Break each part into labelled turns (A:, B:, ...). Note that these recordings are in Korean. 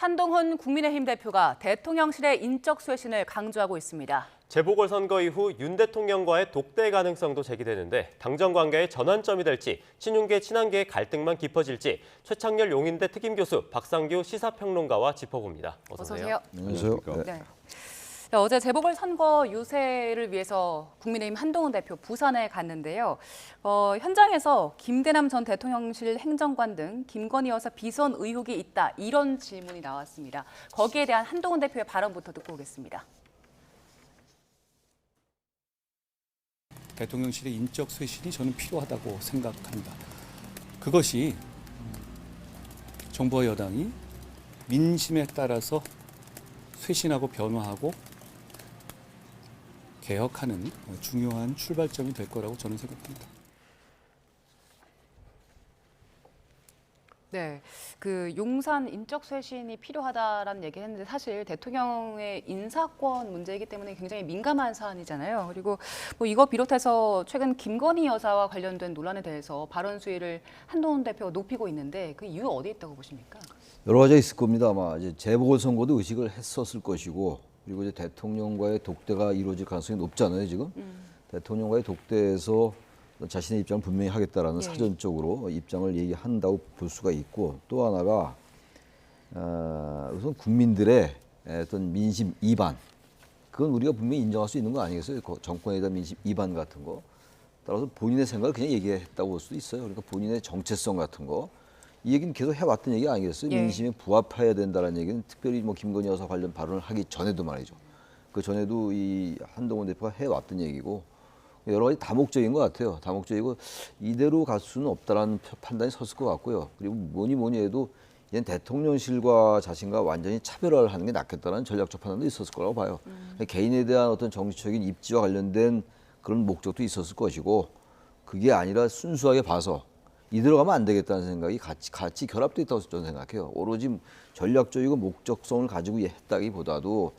A: 한동훈 국민의힘 대표가 대통령실의 인적 쇄신을 강조하고 있습니다.
B: 재보궐선거 이후 윤 대통령과의 독대 가능성도 제기되는데 당정 관계의 전환점이 될지 친윤계 친한계의 갈등만 깊어질지 최창렬 용인대 특임교수 박상규 시사평론가와 짚어봅니다. 어서 오세요.
C: 안녕하세요.
A: 네. 어제 재보궐선거 유세를 위해서 국민의힘 한동훈 대표 부산에 갔는데요. 현장에서 김대남 전 대통령실 행정관 등 김건희 여사 비선 의혹이 있다 이런 질문이 나왔습니다. 거기에 대한 한동훈 대표의 발언부터 듣고 오겠습니다.
D: 대통령실의 인적 쇄신이 저는 필요하다고 생각합니다. 그것이 정부와 여당이 민심에 따라서 쇄신하고 변화하고 개혁하는 중요한 출발점이 될 거라고 저는 생각합니다.
A: 네, 그 용산 인적 쇄신이 필요하다라는 얘기를 했는데 사실 대통령의 인사권 문제이기 때문에 굉장히 민감한 사안이잖아요. 그리고 뭐 이거 비롯해서 최근 김건희 여사와 관련된 논란에 대해서 발언 수위를 한동훈 대표가 높이고 있는데 그 이유 어디에 있다고 보십니까?
C: 여러 가지가 있을 겁니다. 아마 이제 재보궐선거도 의식을 했었을 것이고, 그리고 이제 대통령과의 독대가 이루어질 가능성이 높잖아요, 지금. 대통령과의 독대에서 자신의 입장을 분명히 하겠다라는 사전적으로 입장을 얘기한다고 볼 수가 있고, 또 하나가 우선 국민들의 어떤 민심 이반, 그건 우리가 분명히 인정할 수 있는 거 아니겠어요? 정권에 대한 민심 이반 같은 거. 따라서 본인의 생각을 그냥 얘기했다고 볼 수도 있어요. 그러니까 본인의 정체성 같은 거. 이 얘기는 계속 해왔던 얘기 아니겠어요? 민심에 부합해야 된다는 얘기는 특별히 뭐 김건희 여사 관련 발언을 하기 전에도 말이죠. 그 전에도 이 한동훈 대표가 해왔던 얘기고, 여러 가지 다목적인 것 같아요. 다목적이고 이대로 갈 수는 없다라는 판단이 섰을 것 같고요. 그리고 뭐니 해도 얘는 대통령실과 자신과 완전히 차별화를 하는 게 낫겠다는 전략적 판단도 있었을 거라고 봐요. 개인에 대한 어떤 정치적인 입지와 관련된 그런 목적도 있었을 것이고, 그게 아니라 순수하게 봐서 이대로 가면 안 되겠다는 생각이 같이 결합되어 있다고 저는 생각해요. 오로지 전략적이고 목적성을 가지고 했다기보다도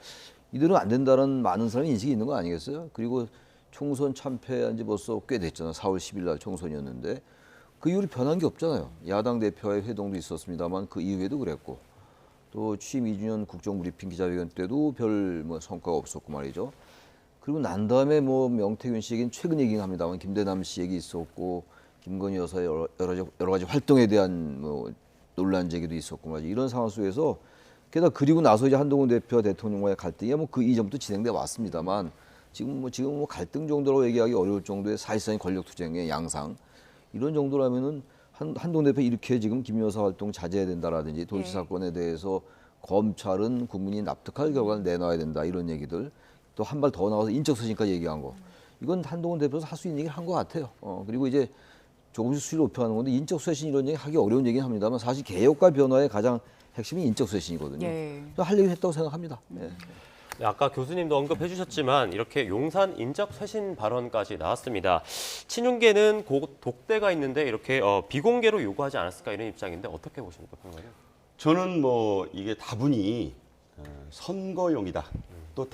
C: 이대로 안 된다는 많은 사람의 인식이 있는 거 아니겠어요? 그리고 총선 참패한 지 벌써 꽤 됐잖아요. 4월 10일 날 총선이었는데 그 이후로 변한 게 없잖아요. 야당 대표와의 회동도 있었습니다만 그 이후에도 그랬고, 또 취임 2주년 국정브리핑 기자회견 때도 별 뭐 성과가 없었고 말이죠. 그리고 난 다음에 뭐 명태균 씨 얘기는 최근 얘기긴 합니다만 김대남 씨 얘기 있었고, 김건희 여사의 여러 가지 활동에 대한 뭐 논란 제기도 있었고 말이죠. 이런 상황 속에서 게다가 그리고 나서 이제 한동훈 대표와 대통령과의 갈등이 뭐 그 이전부터 진행돼 왔습니다만 지금 뭐 갈등 정도로 얘기하기 어려울 정도의 사실상의 권력 투쟁의 양상, 이런 정도라면은 한동훈 대표 이렇게 지금 김 여사 활동 자제해야 된다라든지 도시 사건에 대해서 검찰은 국민이 납득할 결과를 내놔야 된다 이런 얘기들, 또 한 발 더 나가서 인적 쇄신까지 얘기한 거, 이건 한동훈 대표도 할 수 있는 얘기를 한 것 같아요. 그리고 이제 조금씩 수위를 높여가는 건데 인적 쇄신 이런 얘기 하기 어려운 얘기는 합니다만 사실 개혁과 변화의 가장 핵심이 인적 쇄신이거든요. 할 얘기 했다고 생각합니다.
B: 네, 아까 교수님도 언급해 주셨지만 이렇게 용산 인적 쇄신 발언까지 나왔습니다. 친윤계는 독대가 있는데 이렇게 비공개로 요구하지 않았을까 이런 입장인데 어떻게 보십니까, 평론가님?
E: 저는 뭐 이게 다분히 선거용이다. 또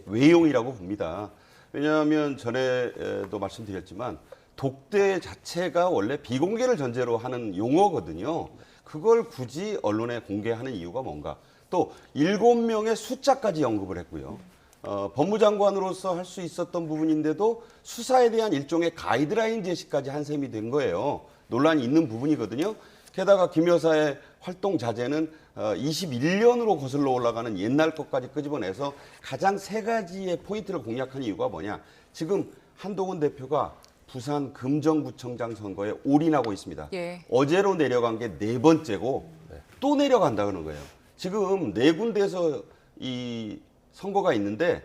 E: 외용이라고 봅니다. 왜냐하면 전에도 말씀드렸지만 독대 자체가 원래 비공개를 전제로 하는 용어거든요. 그걸 굳이 언론에 공개하는 이유가 뭔가. 또 7명의 숫자까지 언급을 했고요. 법무장관으로서 할 수 있었던 부분인데도 수사에 대한 일종의 가이드라인 제시까지 한 셈이 된 거예요. 논란이 있는 부분이거든요. 게다가 김 여사의 활동 자제는 21년으로 거슬러 올라가는 옛날 것까지 끄집어내서 가장 3가지의 포인트를 공략한 이유가 뭐냐. 지금 한동훈 대표가 부산 금정구청장 선거에 올인하고 있습니다. 어제로 내려간 게 4번째고 또 내려간다 그러는 거예요. 지금 4군데에서 이 선거가 있는데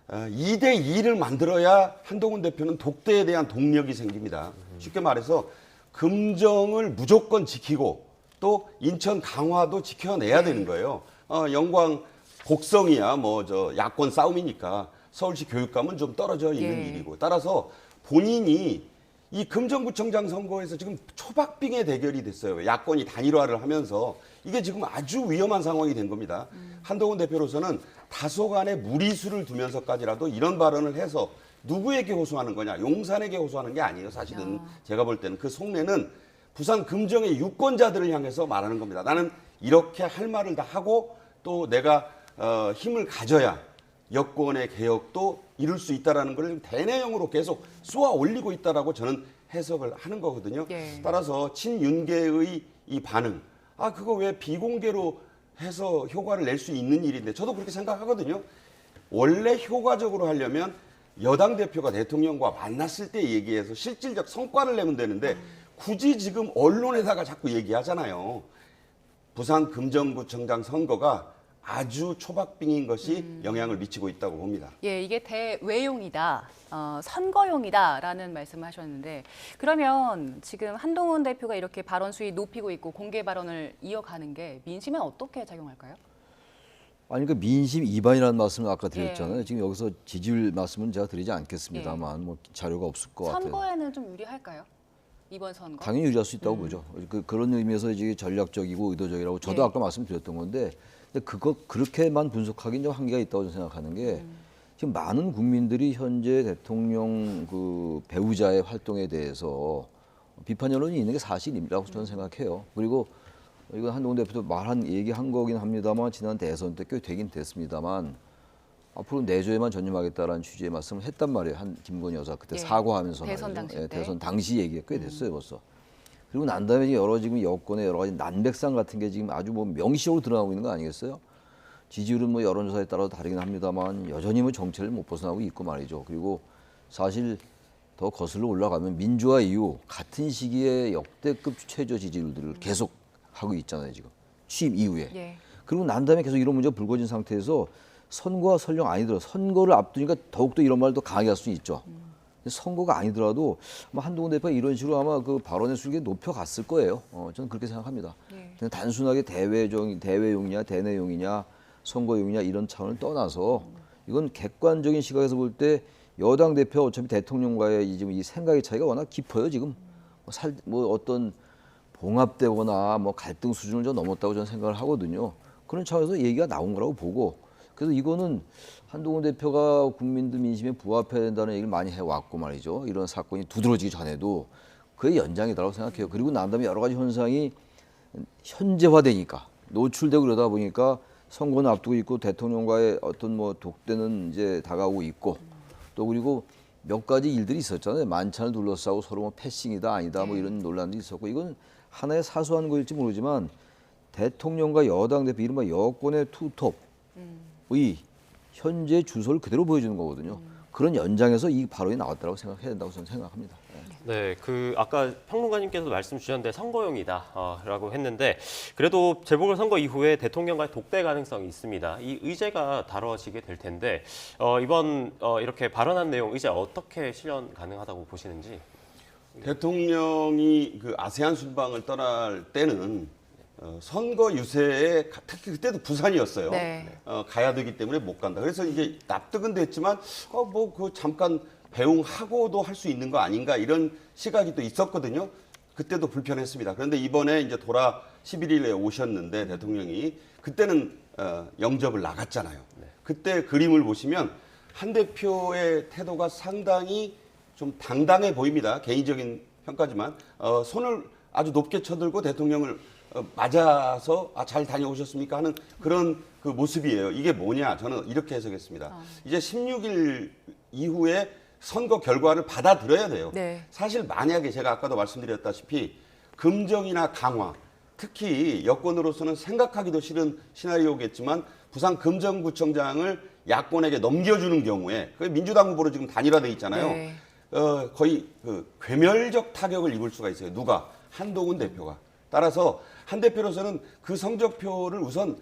E: 2대2를 만들어야 한동훈 대표는 독대에 대한 동력이 생깁니다. 쉽게 말해서 금정을 무조건 지키고 또 인천 강화도 지켜내야 되는 거예요. 영광 곡성이야 뭐 야권 싸움이니까 서울시 교육감은 좀 떨어져 있는 일이고, 따라서 본인이 이 금정구청장 선거에서 지금 초박빙의 대결이 됐어요. 야권이 단일화를 하면서 이게 지금 아주 위험한 상황이 된 겁니다. 한동훈 대표로서는 다소간의 무리수를 두면서까지라도 이런 발언을 해서 누구에게 호소하는 거냐? 용산에게 호소하는 게 아니에요. 사실은 제가 볼 때는 그 속내는 부산 금정의 유권자들을 향해서 말하는 겁니다. 나는 이렇게 할 말을 다 하고 또 내가 힘을 가져야 여권의 개혁도 이룰 수 있다라는 걸 대내용으로 계속 쏘아 올리고 있다라고 저는 해석을 하는 거거든요.
A: 예.
E: 따라서 친윤계의 이 반응, 그거 왜 비공개로 해서 효과를 낼 수 있는 일인데 저도 그렇게 생각하거든요. 원래 효과적으로 하려면 여당 대표가 대통령과 만났을 때 얘기해서 실질적 성과를 내면 되는데 굳이 지금 언론에다가 자꾸 얘기하잖아요. 부산 금정구청장 선거가 아주 초박빙인 것이 영향을 미치고 있다고 봅니다.
A: 예, 이게 대외용이다, 선거용이다라는 말씀을 하셨는데 그러면 지금 한동훈 대표가 이렇게 발언 수위 높이고 있고 공개 발언을 이어가는 게 민심에 어떻게 작용할까요?
C: 아니 그 민심 이반이라는 말씀을 아까 드렸잖아요. 지금 여기서 지지율 말씀은 제가 드리지 않겠습니다만 뭐 자료가 없을 것 같아요.
A: 선거에는 좀 유리할까요? 이번 선거?
C: 당연히 유리할 수 있다고 보죠. 그런 의미에서 이제 전략적이고 의도적이라고 저도 아까 말씀드렸던 건데 근데 그거 그렇게만 분석하기는 좀 한계가 있다고 저는 생각하는 게 지금 많은 국민들이 현재 대통령 그 배우자의 활동에 대해서 비판 여론이 있는 게 사실이라고 저는 생각해요. 그리고 이건 한동훈 대표도 얘기한 거긴 합니다만 지난 대선 때 꽤 되긴 됐습니다만 앞으로 내조에만 전념하겠다라는 취지의 말씀을 했단 말이에요. 김건희 여사 그때 사과하면서
A: 대선
C: 말이죠.
A: 당시 때.
C: 대선 당시 얘기가 꽤 됐어요 벌써. 그리고 난 다음에 여러 지금 여권의 여러 가지 난백상 같은 게 지금 아주 뭐 명시적으로 드러나고 있는 거 아니겠어요? 지지율은 뭐 여론조사에 따라서 다르긴 합니다만 여전히 뭐 정체를 못 벗어나고 있고 말이죠. 그리고 사실 더 거슬러 올라가면 민주화 이후 같은 시기에 역대급 최저 지지율들을 계속 하고 있잖아요 지금 취임 이후에.
A: 예.
C: 그리고 난 다음에 계속 이런 문제가 불거진 상태에서 선거가 설령 아니더라도 선거를 앞두니까 더욱더 이런 말도 강하게 할 수 있죠. 선거가 아니더라도 아마 한동훈 대표가 이런 식으로 아마 그 발언의 수위가 높여갔을 거예요. 저는 그렇게 생각합니다. 그냥 단순하게 대외용이냐 대내용이냐 선거용이냐 이런 차원을 떠나서 이건 객관적인 시각에서 볼 때 여당 대표 어차피 대통령과의 지금 이 생각의 차이가 워낙 깊어요 지금. 뭐 어떤 봉합되거나 뭐 갈등 수준을 좀 넘었다고 저는 생각을 하거든요. 그런 차원에서 얘기가 나온 거라고 보고 그래서 이거는 한동훈 대표가 국민들 민심에 부합해야 된다는 얘기를 많이 해왔고 말이죠. 이런 사건이 두드러지기 전에도 그의 연장이라고 생각해요. 그리고 난 다음에 여러 가지 현상이 현재화되니까 노출되고 그러다 보니까 선거는 앞두고 있고 대통령과의 어떤 뭐 독대는 이제 다가오고 있고 또 그리고 몇 가지 일들이 있었잖아요. 만찬을 둘러싸고 서로 뭐 패싱이다 아니다 뭐 이런 논란도 있었고 이건 하나의 사소한 거일지 모르지만 대통령과 여당 대표 이른바 여권의 투톱의 현재 주소를 그대로 보여주는 거거든요. 그런 연장에서 이 발언이 나왔다고 생각해야 된다고 저는 생각합니다.
B: 네, 아까 평론가님께서도 말씀 주셨는데 선거용이다라고 했는데 그래도 재보궐선거 이후에 대통령과의 독대 가능성이 있습니다. 이 의제가 다뤄지게 될 텐데 이번 이렇게 발언한 내용 의제 어떻게 실현 가능하다고 보시는지?
E: 대통령이 그 아세안 순방을 떠날 때는 선거 유세에 특히 그때도 부산이었어요.
A: 네.
E: 가야 되기 때문에 못 간다. 그래서 이제 납득은 됐지만 뭐 그 잠깐 배웅하고도 할 수 있는 거 아닌가 이런 시각이 또 있었거든요. 그때도 불편했습니다. 그런데 이번에 이제 11일에 오셨는데 대통령이 그때는 영접을 나갔잖아요. 그때 그림을 보시면 한 대표의 태도가 상당히 좀 당당해 보입니다. 개인적인 평가지만 손을 아주 높게 쳐들고 대통령을 맞아서 잘 다녀오셨습니까 하는 그런 그 모습이에요. 이게 뭐냐? 저는 이렇게 해석했습니다. 이제 16일 이후에 선거 결과를 받아들여야 돼요.
A: 네.
E: 사실 만약에 제가 아까도 말씀드렸다시피 금정이나 강화, 특히 여권으로서는 생각하기도 싫은 시나리오겠지만 부산 금정구청장을 야권에게 넘겨주는 경우에 그 민주당 후보로 지금 단일화돼 있잖아요.
A: 네.
E: 거의 그 괴멸적 타격을 입을 수가 있어요. 누가? 한동훈 대표가. 따라서 한 대표로서는 그 성적표를 우선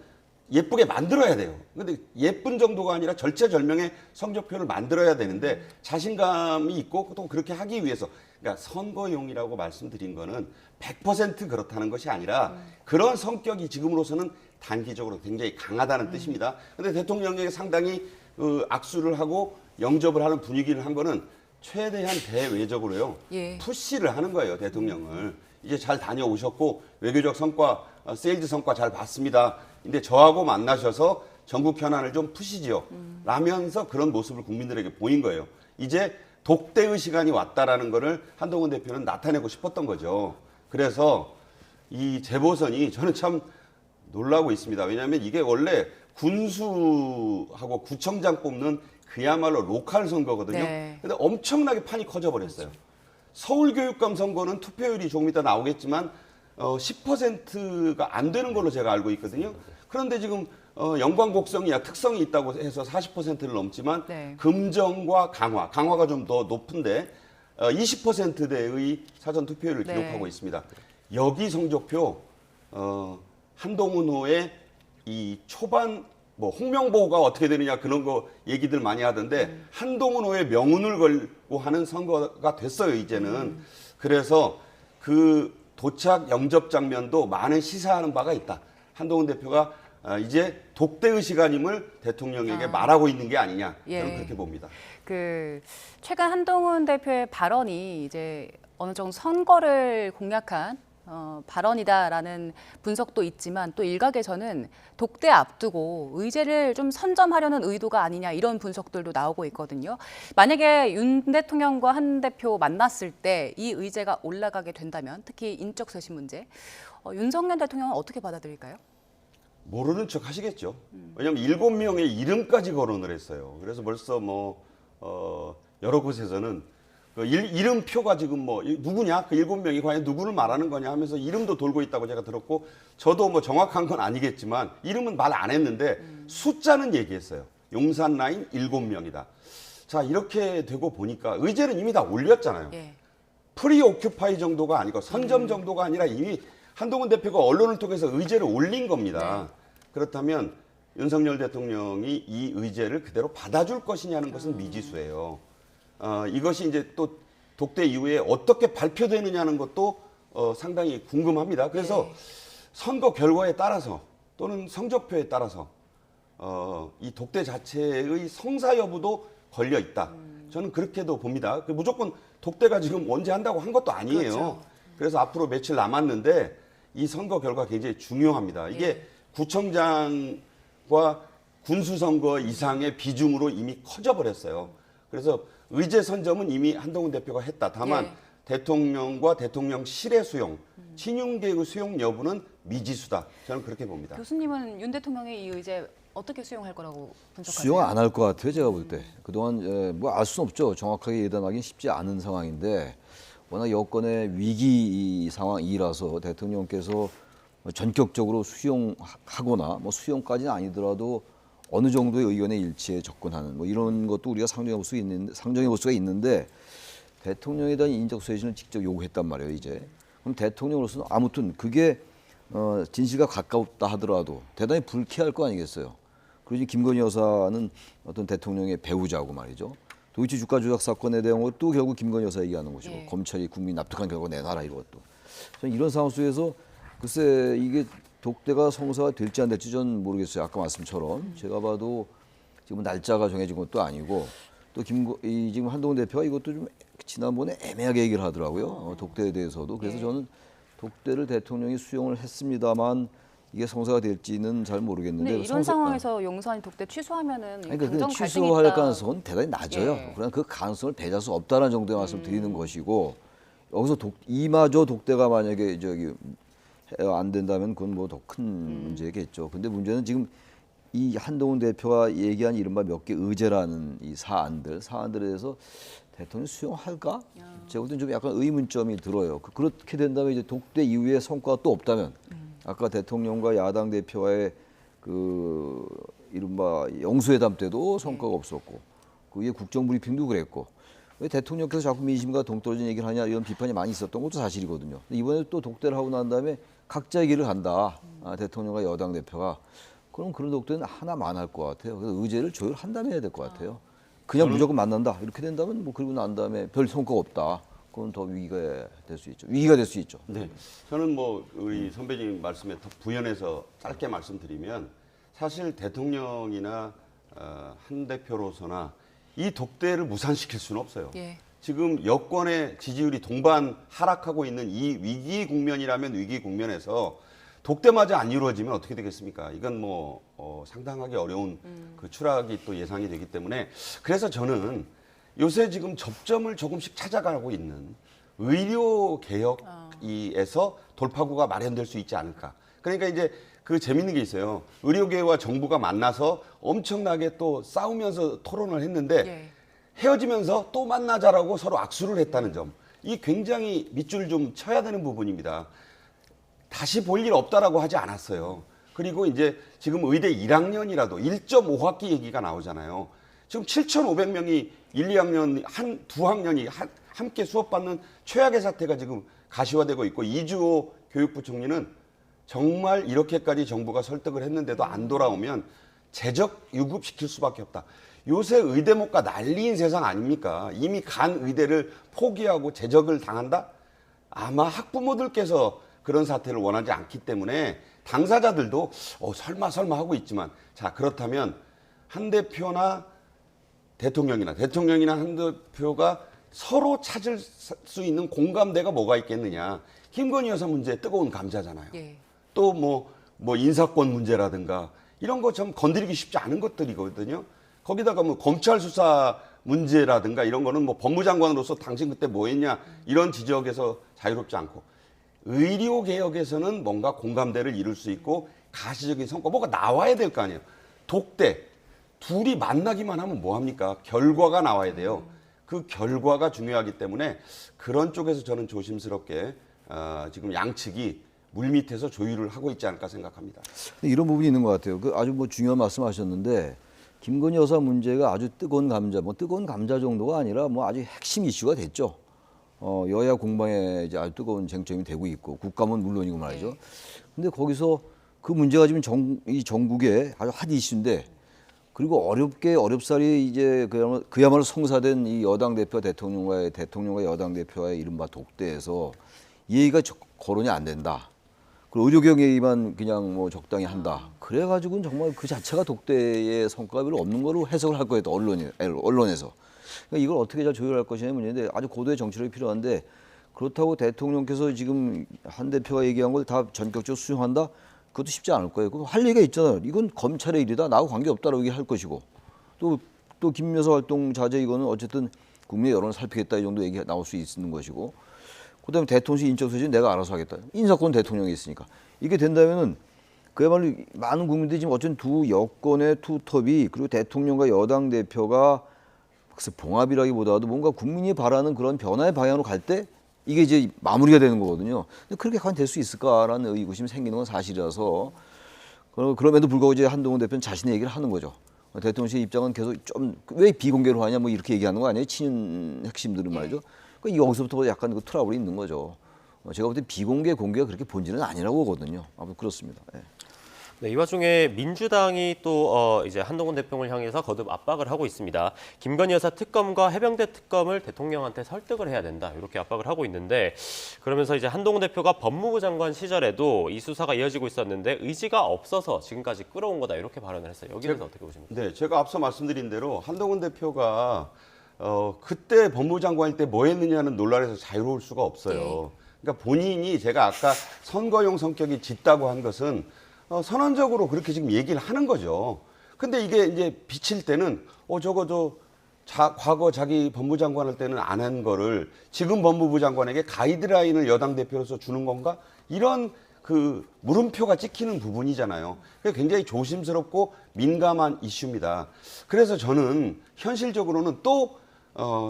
E: 예쁘게 만들어야 돼요. 근데 예쁜 정도가 아니라 절체절명의 성적표를 만들어야 되는데 자신감이 있고 또 그렇게 하기 위해서 그러니까 선거용이라고 말씀드린 거는 100% 그렇다는 것이 아니라 그런 성격이 지금으로서는 단기적으로 굉장히 강하다는 뜻입니다. 근데 대통령에게 상당히 악수를 하고 영접을 하는 분위기를 한 거는 최대한 대외적으로요.
A: 예.
E: 푸시를 하는 거예요, 대통령을. 이제 잘 다녀오셨고 외교적 성과, 세일즈 성과 잘 봤습니다. 근데 저하고 만나셔서 전국 현안을 좀 푸시지요. 라면서 그런 모습을 국민들에게 보인 거예요. 이제 독대의 시간이 왔다라는 거를 한동훈 대표는 나타내고 싶었던 거죠. 그래서 이 재보선이 저는 참 놀라고 있습니다. 왜냐하면 이게 원래 군수하고 구청장 뽑는 그야말로 로컬 선거거든요.
A: 네.
E: 근데 엄청나게 판이 커져버렸어요. 서울교육감 선거는 투표율이 조금 이따 나오겠지만 10%가 안 되는 걸로 제가 알고 있거든요. 그런데 지금 영광곡성이야 특성이 있다고 해서 40%를 넘지만
A: 네.
E: 금정과 강화가 좀 더 높은데 20%대의 사전 투표율을
A: 네.
E: 기록하고 있습니다. 여기 성적표 한동훈 후의 이 초반 뭐 홍명보가 어떻게 되느냐 그런 거 얘기들 많이 하던데 한동훈 후의 명운을 걸고 하는 선거가 됐어요 이제는. 그래서 그 도착 영접 장면도 많은 시사하는 바가 있다. 한동훈 대표가 이제 독대의 시간임을 대통령에게 말하고 있는 게 아니냐 저는
A: 예.
E: 그렇게 봅니다.
A: 그 최근 한동훈 대표의 발언이 이제 어느 정도 선거를 공략한 발언이다라는 분석도 있지만 또 일각에서는 독대 앞두고 의제를 좀 선점하려는 의도가 아니냐 이런 분석들도 나오고 있거든요. 만약에 윤 대통령과 한 대표 만났을 때 이 의제가 올라가게 된다면 특히 인적 쇄신 문제 윤석열 대통령은 어떻게 받아들일까요?
E: 모르는 척 하시겠죠. 왜냐하면 7명의 이름까지 거론을 했어요. 그래서 벌써 여러 곳에서는 그 이름표가 지금 누구냐? 그 7명이 과연 누구를 말하는 거냐 하면서 이름도 돌고 있다고 제가 들었고 저도 뭐 정확한 건 아니겠지만 이름은 말 안 했는데 숫자는 얘기했어요. 용산 라인 7명이다. 자, 이렇게 되고 보니까 의제는 이미 다 올렸잖아요.
A: 예.
E: 프리오큐파이 정도가 아니고 선점 정도가 아니라 이미 한동훈 대표가 언론을 통해서 의제를 올린 겁니다. 그렇다면 윤석열 대통령이 이 의제를 그대로 받아줄 것이냐는 것은 미지수예요. 이것이 이제 또 독대 이후에 어떻게 발표되느냐는 것도 상당히 궁금합니다. 그래서 선거 결과에 따라서 또는 성적표에 따라서 이 독대 자체의 성사 여부도 걸려 있다. 저는 그렇게도 봅니다. 무조건 독대가 지금 언제 한다고 한 것도 아니에요.
A: 그렇죠.
E: 그래서 앞으로 며칠 남았는데 이 선거 결과 굉장히 중요합니다. 이게 구청장과 군수선거 이상의 비중으로 이미 커져버렸어요. 그래서 의제 선점은 이미 한동훈 대표가 했다. 다만 대통령과 대통령실의 수용, 친윤계의 수용 여부는 미지수다. 저는 그렇게 봅니다.
A: 교수님은 윤 대통령의 이 의제 어떻게 수용할 거라고 분석하세요?
C: 수용 안 할 것 같아요, 제가 볼 때. 그동안 뭐 알 수는 없죠. 정확하게 예단하기는 쉽지 않은 상황인데 워낙 여권의 위기 상황이라서 대통령께서 전격적으로 수용하거나 뭐 수용까지는 아니더라도 어느 정도의 의견의 일치에 접근하는 뭐 이런 것도 우리가 상정해 볼 수가 있는데 대통령에 대한 인적 쇄신을 직접 요구했단 말이에요, 이제. 그럼 대통령으로서는 아무튼 그게 진실과 가깝다 하더라도 대단히 불쾌할 거 아니겠어요. 그리고 이제 김건희 여사는 어떤 대통령의 배우자고 말이죠. 도이치 주가 조작 사건의 내용을 또 결국 김건희 여사 얘기하는 것이고 검찰이 국민 납득한 결과 내놔라 이것도. 저는 이런 상황 속에서 글쎄 이게 독대가 성사가 될지 안 될지 전 모르겠어요. 아까 말씀처럼 제가 봐도 지금 날짜가 정해진 것도 아니고 또 지금 한동훈 대표가 이것도 좀 지난번에 애매하게 얘기를 하더라고요. 독대에 대해서도. 그래서 저는 독대를 대통령이 수용을 했습니다만 이게 성사가 될지는 잘 모르겠는데.
A: 근데 이런 상황에서 용산 독대 취소하면은
C: 그러니까
A: 당정 갈등이
C: 취소할
A: 있다.
C: 가능성은 대단히 낮아요.
A: 예.
C: 그러나 그 가능성을 배제할 수 없다는 정도의 말씀을 드리는 것이고 여기서 이마저 독대가 만약에 안 된다면 그건 뭐 더 큰 문제겠죠. 근데 문제는 지금 이 한동훈 대표가 얘기한 이른바 몇 개 의제라는 이 사안들에 대해서 대통령이 수용할까? 제가 볼 때는 좀 약간 의문점이 들어요. 그렇게 된다면 이제 독대 이후에 성과가 또 없다면 아까 대통령과 야당 대표와의 그 이른바 영수회담 때도 성과가 없었고 그게 국정브리핑도 그랬고 왜 대통령께서 자꾸 민심과 동떨어진 얘기를 하냐 이런 비판이 많이 있었던 것도 사실이거든요. 이번에 또 독대를 하고 난 다음에 각자의 길을 간다. 대통령과 여당 대표가. 그럼 그런 독대는 하나만 할 것 같아요. 그래서 의제를 조율한 다음에 해야 될 것 같아요. 그냥 무조건 만난다. 이렇게 된다면 뭐 그리고 난 다음에 별 성과가 없다. 그건 더 위기가 될 수 있죠. 위기가 될 수 있죠.
E: 네, 저는 뭐 우리 선배님 말씀에 더 부연해서 짧게 말씀드리면 사실 대통령이나 한 대표로서나 이 독대를 무산시킬 수는 없어요.
A: 예.
E: 지금 여권의 지지율이 동반 하락하고 있는 이 위기 국면이라면 위기 국면에서 독대마저 안 이루어지면 어떻게 되겠습니까? 이건 뭐 상당하게 어려운 그 추락이 또 예상이 되기 때문에 그래서 저는 요새 지금 접점을 조금씩 찾아가고 있는 의료 개혁에서 돌파구가 마련될 수 있지 않을까. 그러니까 이제 그 재밌는 게 있어요. 의료계와 정부가 만나서 엄청나게 또 싸우면서 토론을 했는데
A: 예.
E: 헤어지면서 또 만나자라고 서로 악수를 했다는 점. 이 굉장히 밑줄 좀 쳐야 되는 부분입니다. 다시 볼 일 없다라고 하지 않았어요. 그리고 이제 지금 의대 1학년이라도 1.5학기 얘기가 나오잖아요. 지금 7,500명이 1, 2학년 두 학년이 함께 수업받는 최악의 사태가 지금 가시화되고 있고 이주호 교육부 총리는 정말 이렇게까지 정부가 설득을 했는데도 안 돌아오면 재적 유급시킬 수밖에 없다. 요새 의대목가 난리인 세상 아닙니까? 이미 간 의대를 포기하고 재적을 당한다? 아마 학부모들께서 그런 사태를 원하지 않기 때문에 당사자들도 설마 하고 있지만 자 그렇다면 한 대표나 대통령이나 한 대표가 서로 찾을 수 있는 공감대가 뭐가 있겠느냐. 김건희 여사 문제 뜨거운 감자잖아요.
A: 예.
E: 또 뭐 인사권 문제라든가 이런 거 좀 건드리기 쉽지 않은 것들이거든요. 거기다가 뭐 검찰 수사 문제라든가 이런 거는 뭐 법무장관으로서 당신 그때 뭐 했냐 이런 지적에서 자유롭지 않고 의료 개혁에서는 뭔가 공감대를 이룰 수 있고 가시적인 성과 뭐가 나와야 될 거 아니에요. 독대 둘이 만나기만 하면 뭐 합니까? 결과가 나와야 돼요. 그 결과가 중요하기 때문에 그런 쪽에서 저는 조심스럽게 지금 양측이 물밑에서 조율을 하고 있지 않을까 생각합니다.
C: 이런 부분이 있는 것 같아요. 그 아주 뭐 중요한 말씀하셨는데 김건희 여사 문제가 아주 뜨거운 감자, 뭐 뜨거운 감자 정도가 아니라 뭐 아주 핵심 이슈가 됐죠. 여야 공방에 이제 아주 뜨거운 쟁점이 되고 있고 국감은 물론이고 말이죠. 근데 거기서 그 문제가 지금 이 전국의 아주 핫 이슈인데 그리고 어렵사리 이제 그야말로 성사된 이 여당 대표 대통령과 여당 대표와의 이른바 독대에서 이 얘기가 거론이 안 된다. 그리고 의료개혁 얘기만 그냥 뭐 적당히 한다. 그래가지고는 정말 그 자체가 독대의 성과가 별로 없는 거로 해석을 할 거예요. 또 언론에서. 그러니까 이걸 어떻게 잘 조율할 것이냐는 문제인데 아주 고도의 정치력이 필요한데 그렇다고 대통령께서 지금 한 대표가 얘기한 걸 다 전격적으로 수용한다? 그것도 쉽지 않을 거예요. 그거 할 얘기가 있잖아요. 이건 검찰의 일이다. 나하고 관계없다라고 얘기할 것이고 또 김여사 활동 자제 이거는 어쨌든 국민의 여론을 살피겠다 이 정도 얘기가 나올 수 있는 것이고 그다음에 대통령실 인적쇄신 내가 알아서 하겠다. 인사권 대통령이 있으니까. 이게 된다면은 그야말로 많은 국민들이 지금 어쨌든 두 여권의 투톱이 그리고 대통령과 여당 대표가 글쎄 봉합이라기보다도 뭔가 국민이 바라는 그런 변화의 방향으로 갈 때 이게 이제 마무리가 되는 거거든요. 근데 그렇게 과연 될 수 있을까라는 의구심이 생기는 건 사실이라서 그럼에도 불구하고 이제 한동훈 대표는 자신의 얘기를 하는 거죠. 대통령실 입장은 계속 좀 왜 비공개로 하냐 뭐 이렇게 얘기하는 거 아니에요? 친윤 핵심들은 말이죠. 그러니까 여기서부터 약간 그 트러블이 있는 거죠. 제가 볼 때 비공개 공개가 그렇게 본질은 아니라고 보거든요. 아무튼 그렇습니다. 네.
B: 네, 이 와중에 민주당이 또 이제 한동훈 대표를 향해서 거듭 압박을 하고 있습니다. 김건희 여사 특검과 해병대 특검을 대통령한테 설득을 해야 된다. 이렇게 압박을 하고 있는데 그러면서 이제 한동훈 대표가 법무부 장관 시절에도 이 수사가 이어지고 있었는데 의지가 없어서 지금까지 끌어온 거다. 이렇게 발언을 했어요. 여기에 대해서 어떻게 보십니까?
E: 네, 제가 앞서 말씀드린 대로 한동훈 대표가 그때 법무부 장관일 때 뭐 했느냐는 논란에서 자유로울 수가 없어요. 그러니까 본인이 제가 아까 선거용 성격이 짙다고 한 것은 선언적으로 그렇게 지금 얘기를 하는 거죠. 근데 이게 이제 비칠 때는 과거 자기 법무부 장관 할 때는 안 한 거를 지금 법무부 장관에게 가이드라인을 여당 대표로서 주는 건가? 이런 그 물음표가 찍히는 부분이잖아요. 그게 굉장히 조심스럽고 민감한 이슈입니다. 그래서 저는 현실적으로는 또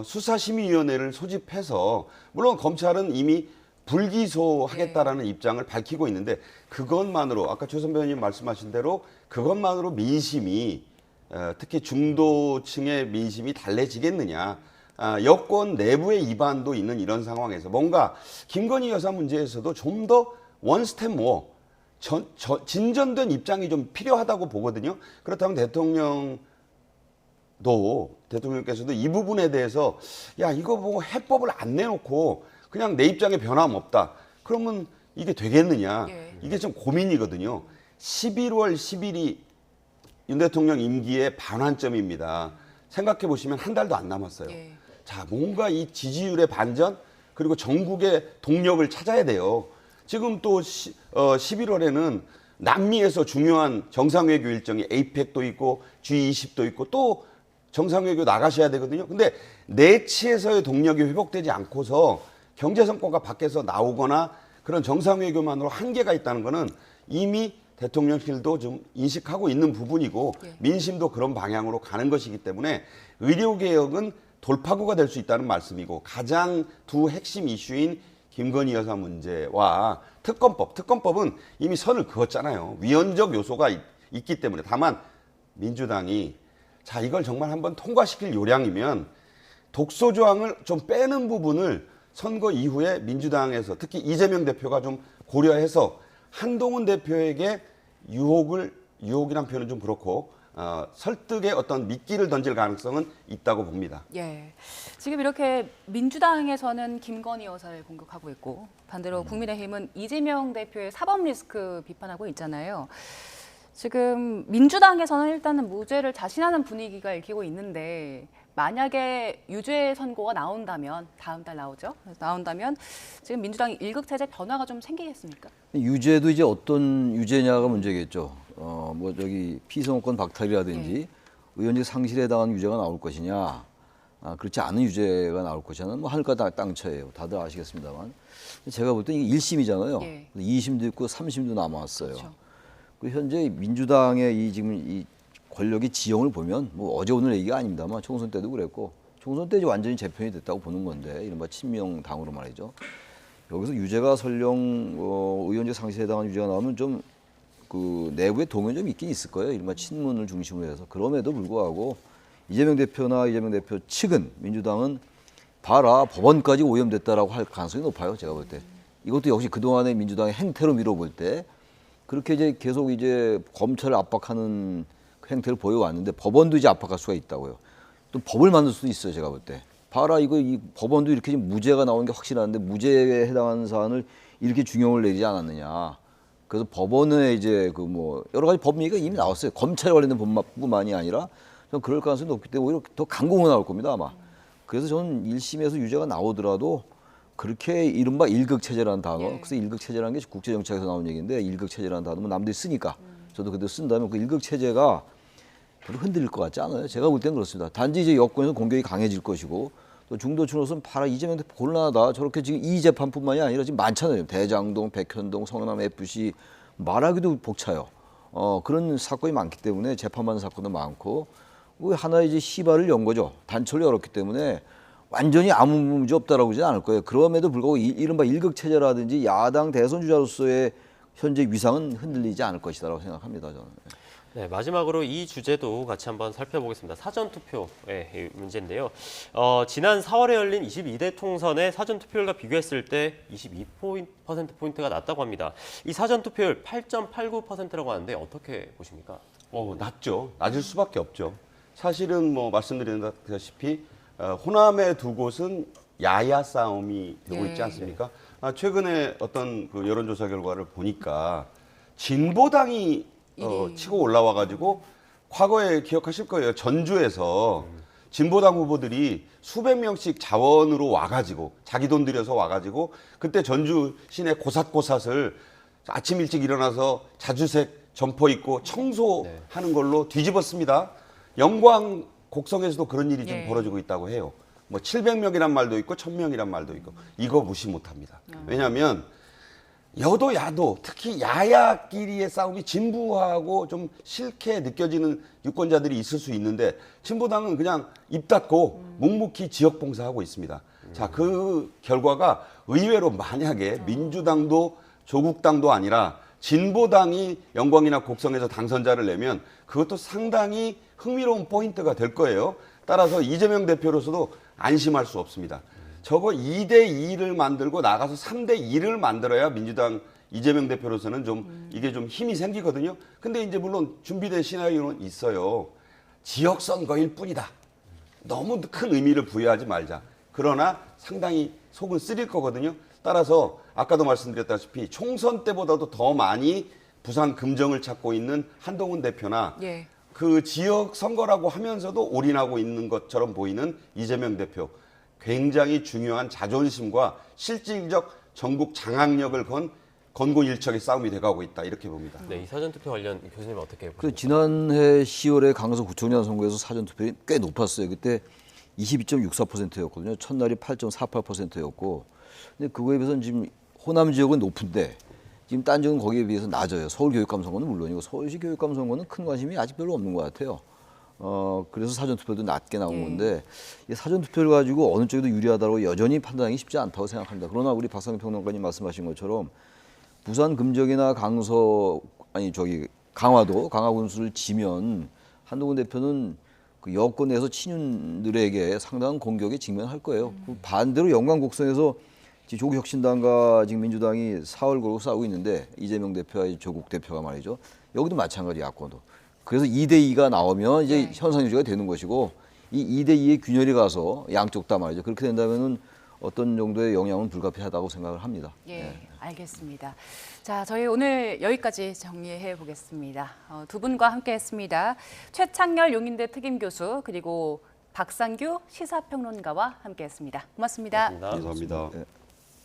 E: 수사심의위원회를 소집해서 물론 검찰은 이미 불기소하겠다라는 입장을 밝히고 있는데 그것만으로 아까 최 선배님 말씀하신 대로 그것만으로 민심이 특히 중도층의 민심이 달래지겠느냐. 여권 내부의 이반도 있는 이런 상황에서 뭔가 김건희 여사 문제에서도 좀 더 원스텝 모어 진전된 입장이 좀 필요하다고 보거든요. 그렇다면 대통령께서도 이 부분에 대해서 야 이거 뭐 해법을 안 내놓고 그냥 내 입장에 변함없다. 그러면 이게 되겠느냐. 이게 좀 고민이거든요. 11월 10일이 윤 대통령 임기의 반환점입니다. 생각해 보시면 한 달도 안 남았어요. 자, 뭔가 이 지지율의 반전 그리고 전국의 동력을 찾아야 돼요. 지금 또 11월에는 남미에서 중요한 정상외교 일정이 에이펙도 있고 G20도 있고 또 정상외교 나가셔야 되거든요. 근데 내치에서의 동력이 회복되지 않고서 경제 성과가 밖에서 나오거나 그런 정상외교만으로 한계가 있다는 거는 이미 대통령실도 좀 인식하고 있는 부분이고
A: 예.
E: 민심도 그런 방향으로 가는 것이기 때문에 의료개혁은 돌파구가 될 수 있다는 말씀이고 가장 두 핵심 이슈인 김건희 여사 문제와 특검법은 이미 선을 그었잖아요. 위헌적 요소가 있기 때문에 다만 민주당이 자 이걸 정말 한번 통과시킬 요량이면 독소 조항을 좀 빼는 부분을 선거 이후에 민주당에서 특히 이재명 대표가 좀 고려해서 한동훈 대표에게 유혹이란 표현은 좀 그렇고 설득의 어떤 미끼를 던질 가능성은 있다고 봅니다.
A: 예. 지금 이렇게 민주당에서는 김건희 여사를 공격하고 있고 반대로 국민의힘은 이재명 대표의 사법 리스크 비판하고 있잖아요. 지금 민주당에서는 일단은 무죄를 자신하는 분위기가 읽히고 있는데 만약에 유죄 선고가 나온다면 다음 달 나오죠. 나온다면 지금 민주당이 일극체제 변화가 좀 생기겠습니까?
C: 유죄도 이제 어떤 유죄냐가 문제겠죠. 뭐 저기 피선거권 박탈이라든지 의원직 상실에 해당하는 유죄가 나올 것이냐, 그렇지 않은 유죄가 나올 것이냐는 뭐 하늘과 땅차예요. 다들 아시겠습니다만 제가 볼 때 이게 1심이잖아요.
A: 예.
C: 2심도 있고 3심도 남았어요.
A: 그렇죠.
C: 그 현재 민주당의 지금 이 권력의 지형을 보면 뭐 어제 오늘 얘기가 아닙니다만 총선 때도 그랬고 총선 때 이제 완전히 재편이 됐다고 보는 건데 이른바 친명당으로 말이죠. 여기서 유죄가 설령 의원직 상실에 해당하는 유죄가 나오면 좀 그 내부의 동요는 좀 있긴 있을 거예요. 이른바 친문을 중심으로 해서. 그럼에도 불구하고 이재명 대표나 이재명 대표 측은 민주당은 봐라 법원까지 오염됐다라고 할 가능성이 높아요. 제가 볼 때. 이것도 역시 그동안의 민주당의 행태로 미뤄볼 때 그렇게 이제 계속 이제 검찰을 압박하는 그 행태를 보여왔는데 법원도 이제 압박할 수가 있다고요. 또 법을 만들 수도 있어요. 제가 볼 때. 봐라 이 법원도 이렇게 지금 무죄가 나오는 게 확실한데 무죄에 해당하는 사안을 이렇게 중형을 내리지 않았느냐. 그래서 법원에 이제 그 뭐 여러 가지 법 얘기가 이미 나왔어요. 검찰에 관련된 법만이 아니라 좀 그럴 가능성이 높기 때문에 오히려 더 강공으로 나올 겁니다 아마. 그래서 저는 1심에서 유죄가 나오더라도 그렇게 이른바 일극체제라는 단어,
A: 예.
C: 그래서 일극체제라는 게 국제정책에서 나온 얘기인데 일극체제라는 단어 뭐 남들이 쓰니까 저도 그대로 쓴다면 그 일극체제가 별로 흔들릴 것 같지 않아요. 제가 볼 때는 그렇습니다. 단지 이제 여권에서 공격이 강해질 것이고 또 중도층으로서는 봐라 이재명 대표 곤란하다. 저렇게 지금 이 재판뿐만이 아니라 지금 많잖아요. 대장동, 백현동, 성남 FC 말하기도 벅차요. 그런 사건이 많기 때문에 재판받는 사건도 많고 그 하나의 이제 시발을 연 거죠. 단초를 열었기 때문에 완전히 아무 문제 없다라고 하지는 않을 거예요. 그럼에도 불구하고 이른바 일극체제라든지 야당 대선 주자로서의 현재 위상은 흔들리지 않을 것이다라고 생각합니다. 저는.
B: 네, 마지막으로 이 주제도 같이 한번 살펴보겠습니다. 사전투표의 문제인데요. 지난 4월에 열린 22대 총선의 사전투표율과 비교했을 때 22%포인트가 낮다고 합니다. 이 사전투표율 8.89%라고 하는데 어떻게 보십니까?
E: 낮죠. 낮을 수밖에 없죠. 사실은 뭐 말씀드렸다시피 호남의 두 곳은 야야 싸움이 되고 있지 않습니까? 최근에 어떤 그 여론조사 결과를 보니까 진보당이 치고 올라와가지고 과거에 기억하실 거예요. 전주에서 진보당 후보들이 수백 명씩 자원으로 와가지고 자기 돈 들여서 와가지고 그때 전주 시내 고삿고삿을 아침 일찍 일어나서 자주색 점퍼 입고 청소하는 걸로 뒤집었습니다. 영광 곡성에서도 그런 일이 좀 벌어지고 있다고 해요. 뭐 700명이란 말도 있고 1000명이란 말도 있고 이거 무시 못합니다. 왜냐하면 여도 야도 특히 야야끼리의 싸움이 진부하고 좀 싫게 느껴지는 유권자들이 있을 수 있는데 진보당은 그냥 입 닫고 묵묵히 지역 봉사하고 있습니다. 자, 그 결과가 의외로 만약에 민주당도 조국당도 아니라 진보당이 영광이나 곡성에서 당선자를 내면 그것도 상당히 흥미로운 포인트가 될 거예요. 따라서 이재명 대표로서도 안심할 수 없습니다. 저거 2대2를 만들고 나가서 3대2를 만들어야 민주당 이재명 대표로서는 좀 이게 좀 힘이 생기거든요. 근데 이제 물론 준비된 시나리오는 있어요. 지역 선거일 뿐이다. 너무 큰 의미를 부여하지 말자. 그러나 상당히 속은 쓰릴 거거든요. 따라서 아까도 말씀드렸다시피 총선 때보다도 더 많이 부산 금정을 찾고 있는 한동훈 대표나 그 지역 선거라고 하면서도 올인하고 있는 것처럼 보이는 이재명 대표. 굉장히 중요한 자존심과 실질적 전국 장악력을 건 건고일척의 싸움이 돼가고 있다 이렇게 봅니다.
B: 네, 이 사전투표 관련 교수님 어떻게 보십니까?
C: 그 지난해 10월에 강서 구청장 선거에서 사전투표율이 꽤 높았어요. 그때 22.64%였거든요. 첫날이 8.48%였고, 근데 그거에 비해서는 지금 호남 지역은 높은데 지금 딴지는 거기에 비해서 낮아요. 서울 교육감 선거는 물론이고 서울시 교육감 선거는 큰 관심이 아직 별로 없는 것 같아요. 그래서 사전투표도 낮게 나온 건데 이 사전투표를 가지고 어느 쪽이 더 유리하다고 여전히 판단하기 쉽지 않다고 생각합니다. 그러나 우리 박상규 평론가님 말씀하신 것처럼 부산 금정이나 강화도 강화군수를 지면 한동훈 대표는 그 여권에서 친윤들에게 상당한 공격에 직면할 거예요. 반대로 영광 곡선에서 조국 혁신당과 지금 민주당이 4월 걸고 싸우고 있는데 이재명 대표와 조국 대표가 말이죠. 여기도 마찬가지 야권도. 그래서 2대2가 나오면 이제 현상 유지가 되는 것이고 이 2대2의 균열이 가서 양쪽 다 말이죠. 그렇게 된다면은 어떤 정도의 영향은 불가피하다고 생각을 합니다.
A: 예, 알겠습니다. 자, 저희 오늘 여기까지 정리해 보겠습니다. 두 분과 함께했습니다. 최창렬 용인대 특임교수 그리고 박상규 시사평론가와 함께했습니다. 고맙습니다.
B: 고맙습니다.
E: 감사합니다.
C: 네.